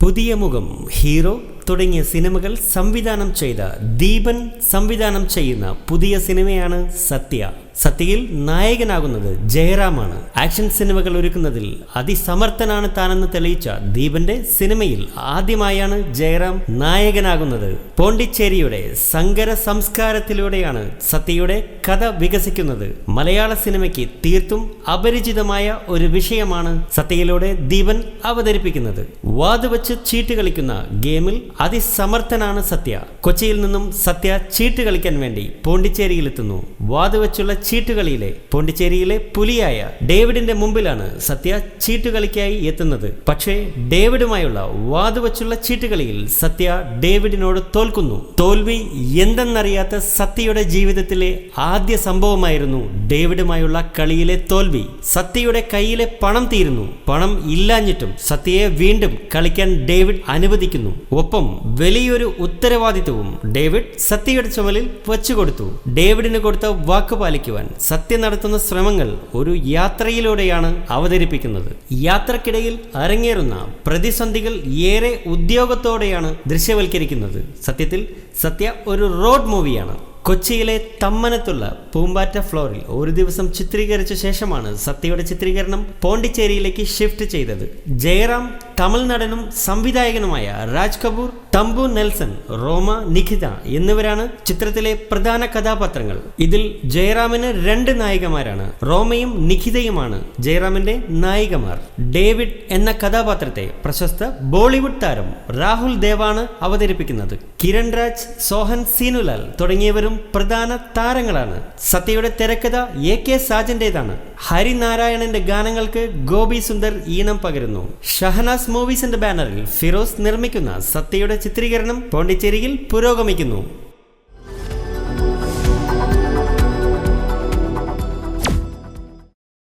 പുതിയ മുഖം, ഹീറോ തുടങ്ങിയ സിനിമകൾ സംവിധാനം ചെയ്ത ദീപൻ സംവിധാനം ചെയ്യുന്ന പുതിയ സിനിമയാണ് സത്യ. സത്യയിൽ നായകനാകുന്നത് ജയറാമാണ്. ആക്ഷൻ സിനിമകൾ ഒരുക്കുന്നതിൽ അതിസമർത്ഥനാണ് താനെന്ന് തെളിയിച്ച ദീപന്റെ സിനിമയിൽ ആദ്യമായാണ് ജയറാം നായകനാകുന്നത്. പോണ്ടിച്ചേരിയുടെ സങ്കര സംസ്കാരത്തിലൂടെയാണ് സത്യയുടെ കഥ വികസിക്കുന്നത്. മലയാള സിനിമയ്ക്ക് തീർത്തും അപരിചിതമായ ഒരു വിഷയമാണ് സത്യയിലൂടെ ദീപൻ അവതരിപ്പിക്കുന്നത്. വാതുവച്ച് ചീട്ട് കളിക്കുന്ന ഗെയിമിൽ അതിസമർത്ഥനാണ് സത്യ. കൊച്ചിയിൽ നിന്നും സത്യ ചീട്ട് കളിക്കാൻ വേണ്ടി പോണ്ടിച്ചേരിയിലെത്തുന്നു. വാതുവച്ചുള്ള ചീട്ടുകളിയിലെ പോണ്ടിച്ചേരിയിലെ പുലിയായ ഡേവിഡിന്റെ മുമ്പിലാണ് സത്യ ചീട്ടുകളിക്കായി എത്തുന്നത്. പക്ഷേ ഡേവിഡുമായുള്ള വാതുവച്ചുള്ള ചീട്ടുകളിയിൽ സത്യ ഡേവിഡിനോട് തോൽക്കുന്നു. തോൽവി എന്തെന്നറിയാത്ത സത്യയുടെ ജീവിതത്തിലെ ആദ്യ സംഭവമായിരുന്നു ഡേവിഡുമായുള്ള കളിയിലെ തോൽവി. സത്യയുടെ കയ്യിലെ പണം തീരുന്നു. പണം ഇല്ലാഞ്ഞിട്ടും സത്യയെ വീണ്ടും കളിക്കാൻ ഡേവിഡ് അനുവദിക്കുന്നു. ഒപ്പം വലിയൊരു ഉത്തരവാദിത്വവും ഡേവിഡ് സത്യയുടെ ചുമലിൽ വച്ചുകൊടുത്തു. ഡേവിഡിന് കൊടുത്ത വാക്ക് പാലിക്കുവാൻ സത്യ നടത്തുന്ന ശ്രമങ്ങൾ ഒരു യാത്രയിലൂടെയാണ് അവതരിപ്പിക്കുന്നത്. യാത്രക്കിടയിൽ അരങ്ങേറുന്ന പ്രതിസന്ധികൾ ഏറെ ഉദ്യോഗത്തോടെയാണ് ദൃശ്യവൽക്കരിക്കുന്നത്. സത്യത്തിൽ സത്യ ഒരു റോഡ് മൂവിയാണ്. കൊച്ചിയിലെ തമ്മനത്തുള്ള പൂമ്പാറ്റ ഫ്ലോറിൽ ഒരു ദിവസം ചിത്രീകരിച്ച ശേഷമാണ് സത്യയുടെ ചിത്രീകരണം പോണ്ടിച്ചേരിയിലേക്ക് ഷിഫ്റ്റ് ചെയ്തത്. ജയറാം, തമിഴ് നടനും സംവിധായകനുമായ രാജ് കപൂർ, തമ്പു നെൽസൺ, റോമ, നിഖിത എന്നിവരാണ് ചിത്രത്തിലെ പ്രധാന കഥാപാത്രങ്ങൾ. ഇതിൽ ജയറാമിന് 2 നായികമാരാണ്. റോമയും നിഖിതയുമാണ് ജയറാമിന്റെ നായികമാർ. ഡേവിഡ് എന്ന കഥാപാത്രത്തെ പ്രശസ്ത ബോളിവുഡ് താരം രാഹുൽ ദേവാണ് അവതരിപ്പിക്കുന്നത്. കിരൺ രാജ്, സോഹൻ സീനുലാൽ തുടങ്ങിയവരും പ്രധാന താരങ്ങളാണ്. സത്യയുടെ തിരക്കഥ AK സാജന്റേതാണ്. ഹരിനാരായണന്റെ ഗാനങ്ങൾക്ക് ഗോപി സുന്ദർ ഈണം പകരുന്നു. ഷഹനാസ് മൂവീസിന്റെ ബാനറിൽ ഫിറോസ് നിർമ്മിക്കുന്ന സത്യയുടെ ചിത്രീകരണം പോണ്ടിച്ചേരിയിൽ പുരോഗമിക്കുന്നു.